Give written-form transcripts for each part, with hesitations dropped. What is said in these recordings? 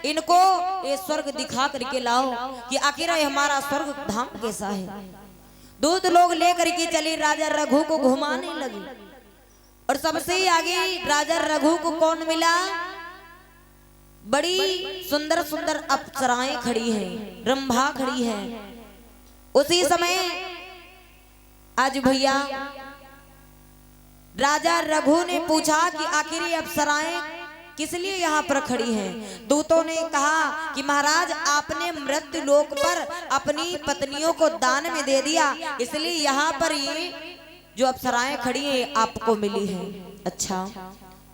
इनको ये स्वर्ग दिखा करके लाओ कि आखिर ये हमारा स्वर्ग धाम कैसा है। दूत लोग लेकर के चले, राजा रघु को घुमाने लगे। और सबसे आगे राजा रघु को कौन मिला? बड़ी सुंदर सुंदर अप्सराएं खड़ी हैं, रंभा खड़ी है। उसी समय आज भैया राजा रघु ने पूछा कि आखिर ये अप्सराएं किस लिए यहाँ पर खड़ी हैं। दूतों ने कहा कि महाराज आपने मृत्यु लोक पर अपनी पत्नियों को दान में दे दिया, इसलिए यहाँ पर ये जो अप्सराएं खड़ी हैं आपको मिली हैं। अच्छा,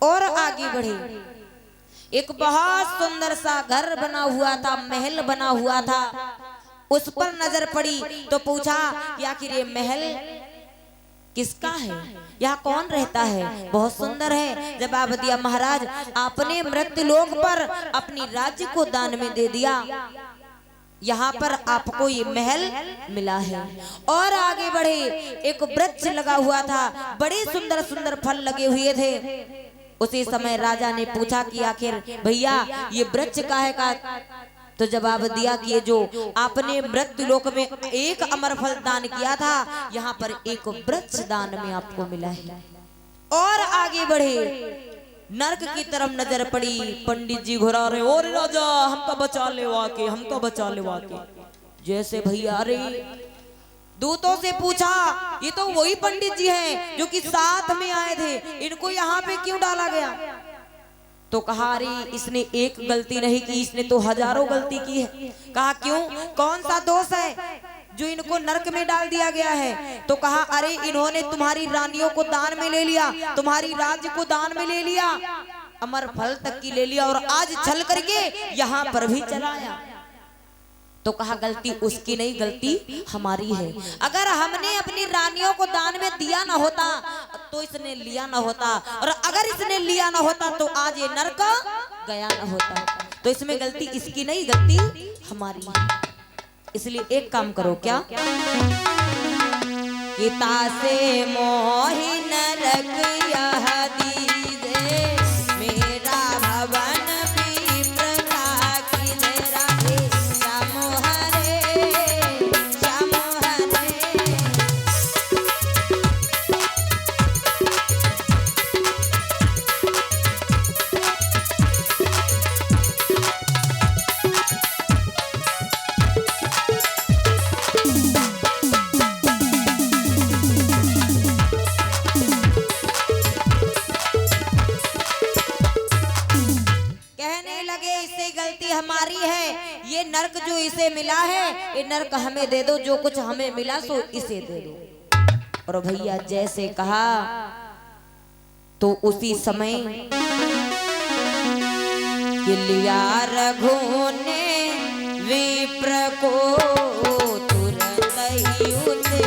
और आगे बढ़े। एक बहुत सुंदर सा घर बना हुआ था, महल बना हुआ था। उस पर नजर पड़ी तो पूछा कि आखिर ये महल किसका है, यहाँ कौन रहता है? बहुत सुंदर है। जवाब दिया, महाराज आपने मृत्यु लोक पर अपनी राज्य को दान में दे दिया, यहाँ पर आपको ये महल मिला है। और आगे बढ़े, एक वृक्ष लगा हुआ था, बड़े सुंदर सुंदर फल लगे हुए थे। उसी समय राजा ने पूछा कि आखिर भैया ये वृक्ष काहे का? तो जवाब दिया कि ये जो आपने मृत्यु लोक में एक अमर फल दान किया था, यहाँ पर एक वृक्ष दान में आपको मिला है। और आगे बढ़े, नरक की तरफ नजर पड़ी। पंडित जी घुरा रहे, और राजा हमका बचा ले वाके, हमका बचा ले वाके। जैसे भैया रे दूतों से पूछा, ये तो वही पंडित जी हैं जो कि साथ में आए थे, इनको यहाँ पे क्यों डाला गया? तो कहा अरे इसने एक गलती नहीं की, इसने तो हजारों गलती की है। कहा क्यों, कौन सा दोष है जो इनको नरक में डाल दिया गया है? तो कहा अरे इन्होंने तुम्हारी रानियों को दान में ले लिया, तुम्हारी राज्य को दान में ले लिया, अमर फल तक की ले लिया, और आज छल करके यहाँ पर भी चलाया। तो कहा गलती उसकी नहीं, गलती हमारी है। अगर हमने अपनी रानियों को दान में दिया ना होता तो इसने लिया ना होता, और अगर इसने लिया ना होता तो आज ये नरक गया ना होता। तो इसमें गलती इसकी नहीं, गलती हमारी है। इसलिए एक काम करो, क्या गीता से मोहि नरक यह दीजे, मेरा भवन हमारी है, ये नरक जो इसे मिला है, ये नरक हमें दे दो, जो कुछ हमें मिला सो इसे दे दो। और भैया जैसे कहा तो उसी समय लिया रघु ने विप्र को तुरंत ही उसे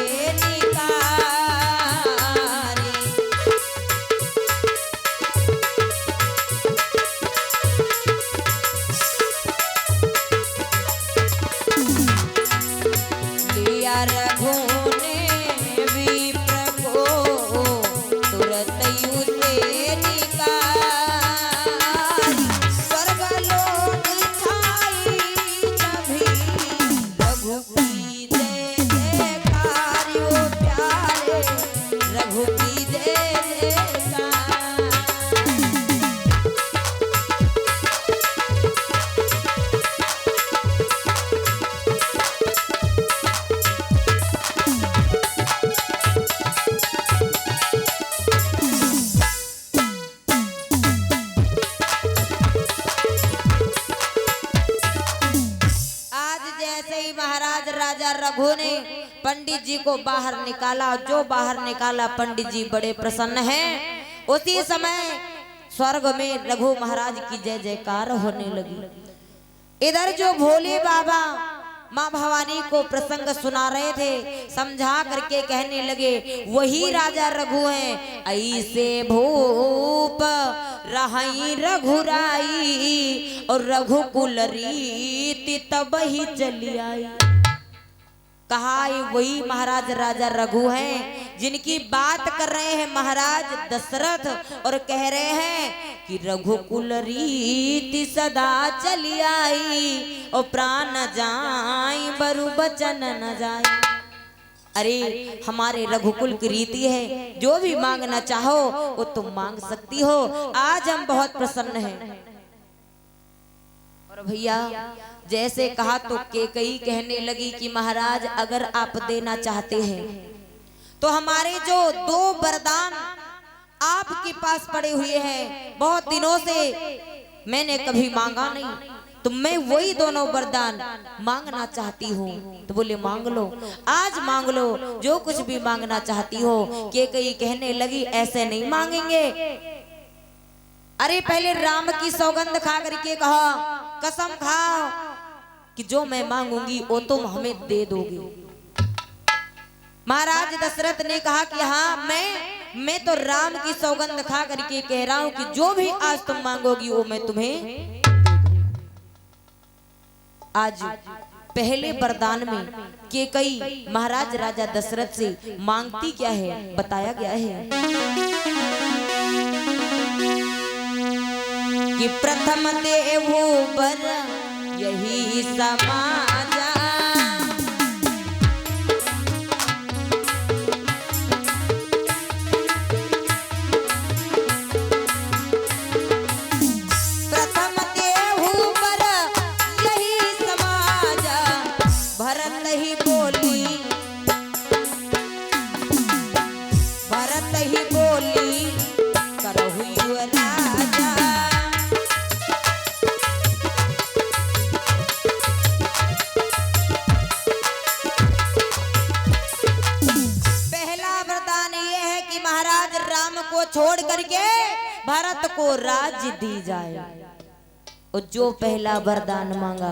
रघु ने पंडित जी को बाहर निकाला। जो बाहर निकाला पंडित जी बड़े प्रसन्न हैं। उसी समय स्वर्ग में रघु महाराज की जय जयकार होने लगी। इधर जो भोले बाबा माँ भवानी को प्रसंग सुना रहे थे, समझा करके कहने लगे वही राजा रघु हैं। ऐसे भूप रहाई रघुराई और रघुकुल रीति तब ही चली आई। कहा ये वही महाराज राजा रघु हैं जिनकी बात कर रहे हैं महाराज दशरथ, और कह रहे हैं कि रघुकुल रीति सदा चली आई और प्राण न जाई बरु बचन न जाए। अरे हमारे रघुकुल की रीति है, जो भी मांगना चाहो वो तुम मांग सकती हो। आज हम बहुत प्रसन्न हैं। और भैया जैसे कहा तो केकई कहने लगी कि महाराज अगर आप देना चाहते हैं तो हमारे जो 2 वरदान आपके पास पड़े हुए हैं, बहुत दिनों से मैंने कभी मांगा नहीं, तो मैं वही दोनों वरदान मांगना चाहती हूँ। तो बोले मांग लो, आज मांग लो, जो कुछ भी मांगना चाहती हो। केकई कहने लगी ऐसे नहीं मांगेंगे। अरे पहले राम की सौगंध खा करके कहा, कसम खाओ कि जो मैं मांगूंगी वो तुम हमें दे दोगे। महाराज दशरथ ने कहा कि हाँ मैं तो राम की सौगंध खा करके कह रहा हूं कि जो भी आज तुम मांगोगी वो मैं तुम्हें। आज पहले वरदान में केकई महाराज राजा दशरथ से मांगती क्या है बताया गया है कि प्रथम देवो वर यही समाजा, प्रथम देवो वर यही समाजा, भरत ही बोली, भरत ही बोली करहु राजा। को छोड़ करके भरत को राज्य दी जाए, और जो पहला वरदान मांगा।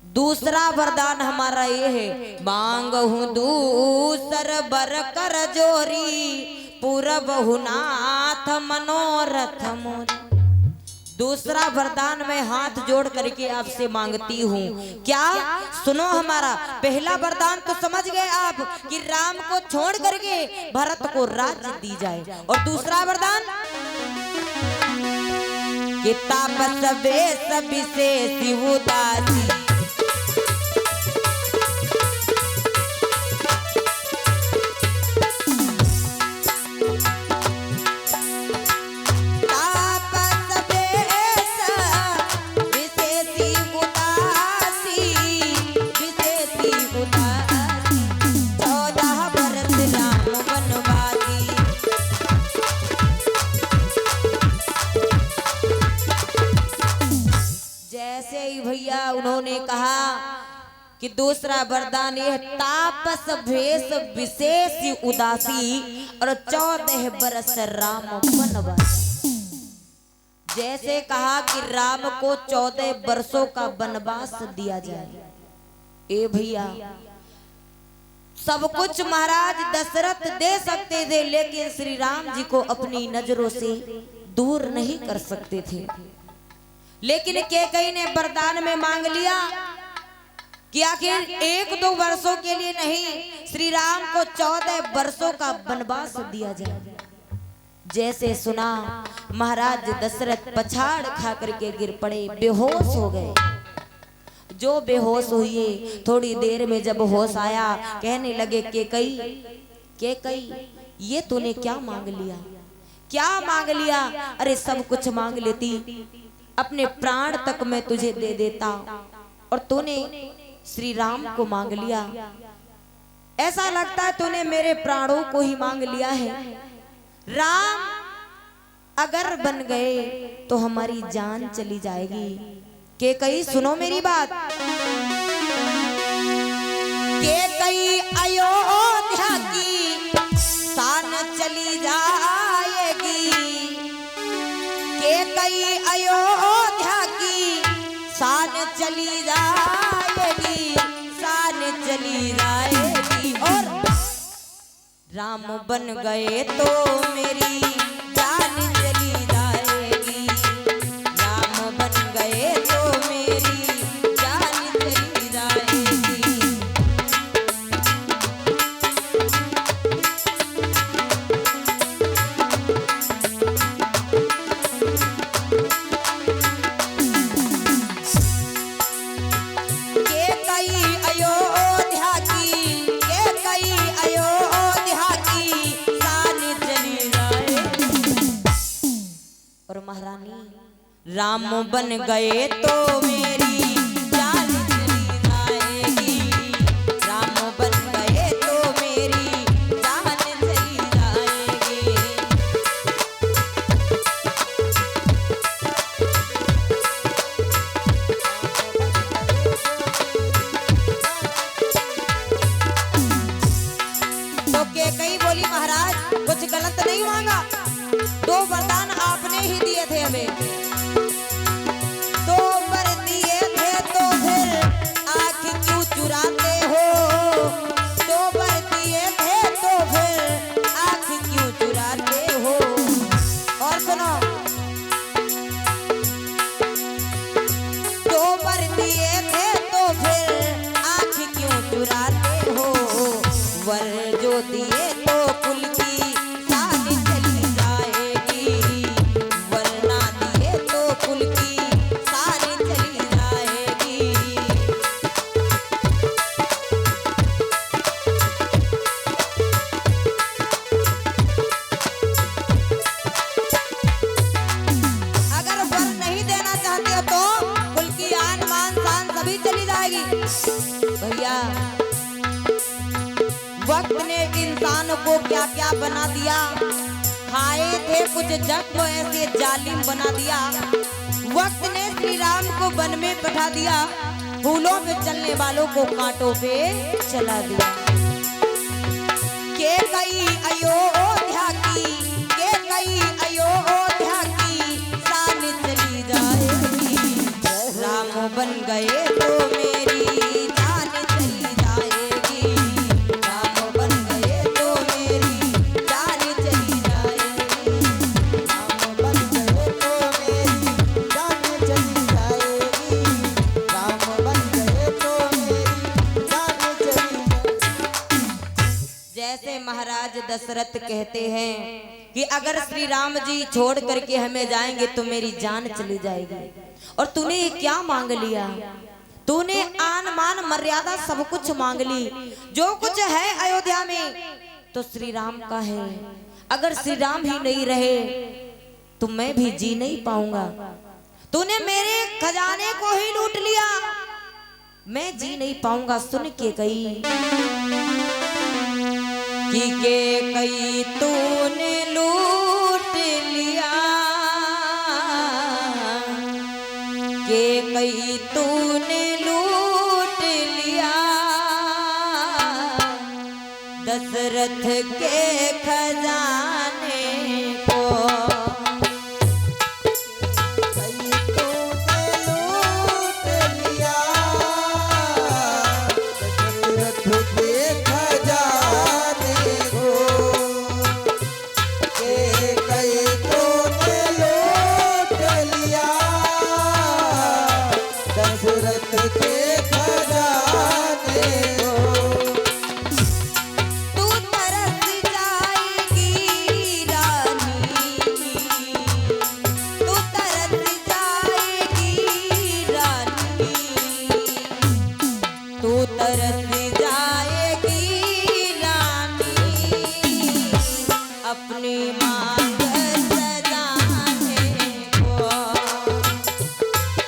दूसरा वरदान हमारा ये है, मांगहु दूसर बर कर जोरी, पूरबहु नाथ मनोरथ मोरी। दूसरा वरदान मैं हाथ जोड़ करके आपसे मांगती हूँ। क्या सुनो, हमारा पहला वरदान तो समझ गए आप कि राम को छोड़ करके भरत को राज्य दी जाए, और दूसरा वरदान कि तापस वेश विशेष उदासी, उन्होंने कहा कि दूसरा वरदान यह तापस भेष विशेष उदासी और 14 बरस राम वनवासी। जैसे कहा कि राम को 14 वर्षों का वनवास दिया जाए। ए भैया सब कुछ महाराज दशरथ दे सकते थे, लेकिन श्री राम जी को अपनी नजरों से दूर नहीं कर सकते थे। लेकिन केकई ने वरदान में मांग लिया कि आखिर 1-2 वर्षों के लिए नहीं, श्री राम को 14 वर्षों का वनवास दिया जाए। जैसे सुना महाराज दशरथ पछाड़ खा करके गिर पड़े, बेहोश हो गए। जो बेहोश हुए, थोड़ी देर में जब होश आया, कहने लगे केकई ये तूने क्या मांग लिया, क्या मांग लिया? अरे सब कुछ मांग लेती, अपने प्राण तक मैं तुझे दे देता, और तूने श्री राम को मांग लिया। ऐसा लगता है तूने मेरे प्राणों को ही मांग लिया है। राम अगर बन गए तो हमारी जान चली जाएगी। केकई सुनो मेरी बात, केकई अयोध्या की शान चली जाएगी, केकई अयोध्या की शान चली जाएगी, शान चली जाएगी। और राम बन गए तो मेरी जान चली जाएगी, राम बन गए तो मेरी जान चली जाएगी। राम बन गए तो मेरी जान चली जाएगी, राम बन गए तो मेरी जान चली जाएगी। तो कैकेयी बोली महाराज कुछ गलत नहीं मांगा, दो वरदान आपने ही दिए थे हमें, दो वर दिए थे तो फिर आँख क्यों चुराते हो, दो वर दिए थे तो फिर आँख क्यों चुराते हो। और सुनो, दो वर दिए थे तो फिर आँख क्यों चुराते हो, वर जो दिए तो कुल की शान चली जाएगी, वरना दिए तो कुल की शान चली जाएगी। अगर वर नहीं देना चाहते हो तो कुल की आन मान शान सभी चली जाएगी। भैया वक्त ने इंसान को क्या क्या बना दिया, खाए थे कुछ जग को ऐसे जालिम बना दिया। वक्त ने श्री राम को वन में बैठा दिया, फूलों पे चलने वालों को कांटों पे चला दिया। के कई अयोध्या की, के कई अयोध्या की शान चली जाएगी, राम बन गए तो मेरी जान चली जाएगी, राम बन गए तो मेरी जान चली जाएगी, राम बन गए तो मेरी जान चली जाएगी, राम बन गए तो मेरी जान चली जाएगी। जैसे महाराज दशरथ कहते हैं कि अगर श्री राम जी छोड़ करके हमें जाएंगे तो मेरी जान चली जाएगी। और तूने ये क्या मांग लिया, तूने आन मान मर्यादा सब कुछ मांग ली, जो कुछ है अयोध्या में तो श्री राम का है। अगर श्री राम ही नहीं रहे तो मैं भी जी नहीं पाऊंगा। तूने मेरे खजाने को ही लूट लिया, मैं जी नहीं पाऊंगा। सुन के कई कि के कई तूने लूट लिया, के कई तूने लूट लिया, दशरथ के खजाने को। कई तूने लूट लिया, दशरथ के खजाने को, के कई तूने लूट लिया, दशरथ के खजाने को। तू तरस जाएगी रानी, तू तरस जाएगी रानी, तू तरस जाएगी रानी, अपनी मांग सजाने को।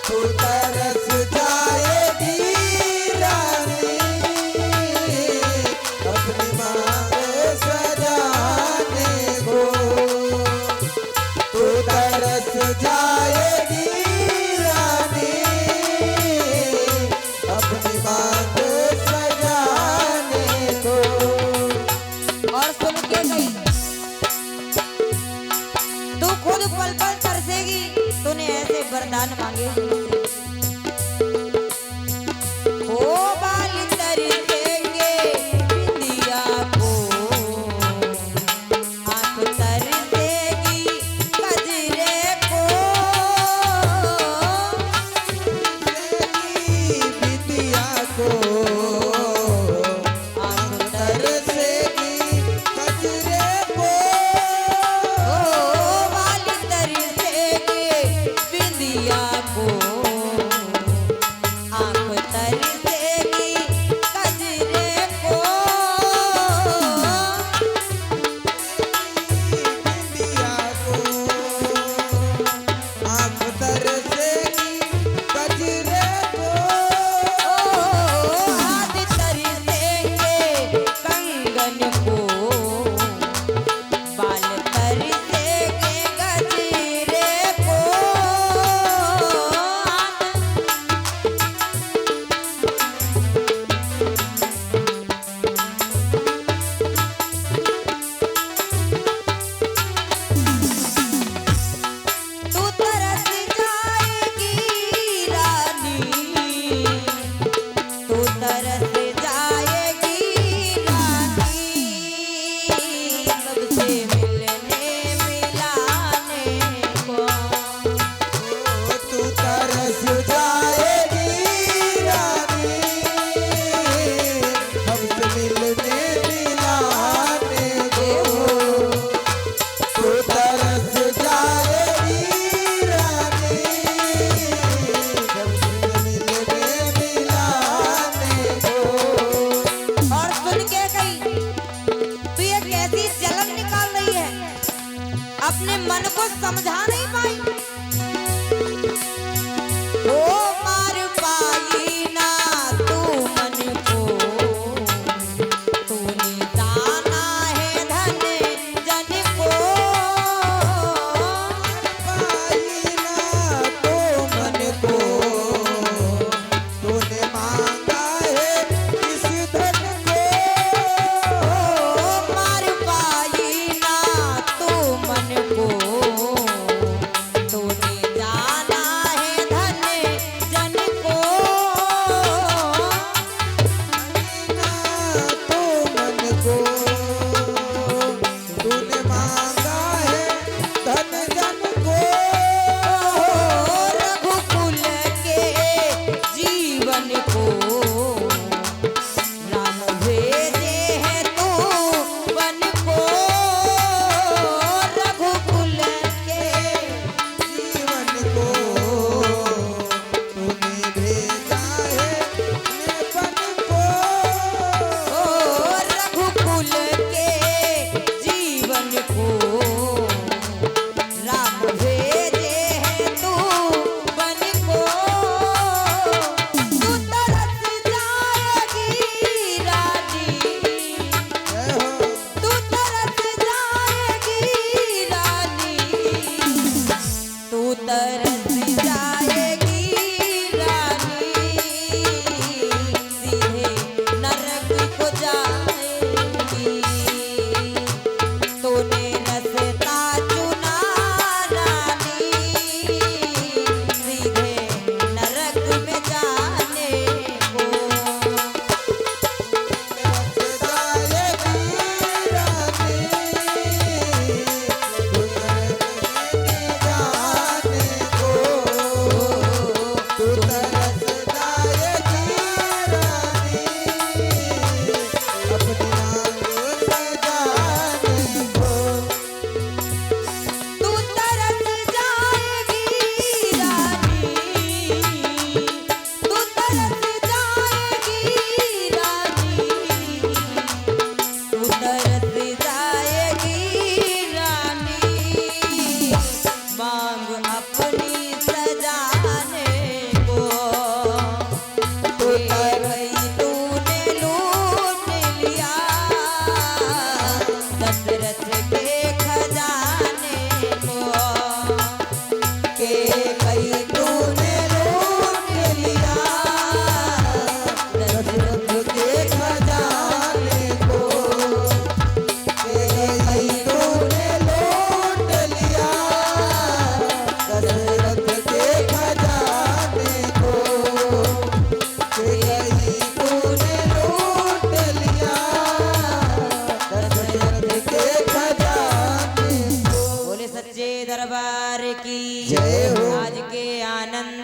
तू तरस जाएगी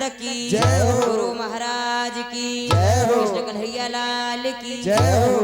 प्रेमानंद की जय हो। गुरु महाराज की जय हो। कृष्ण कन्हैया लाल की जय हो।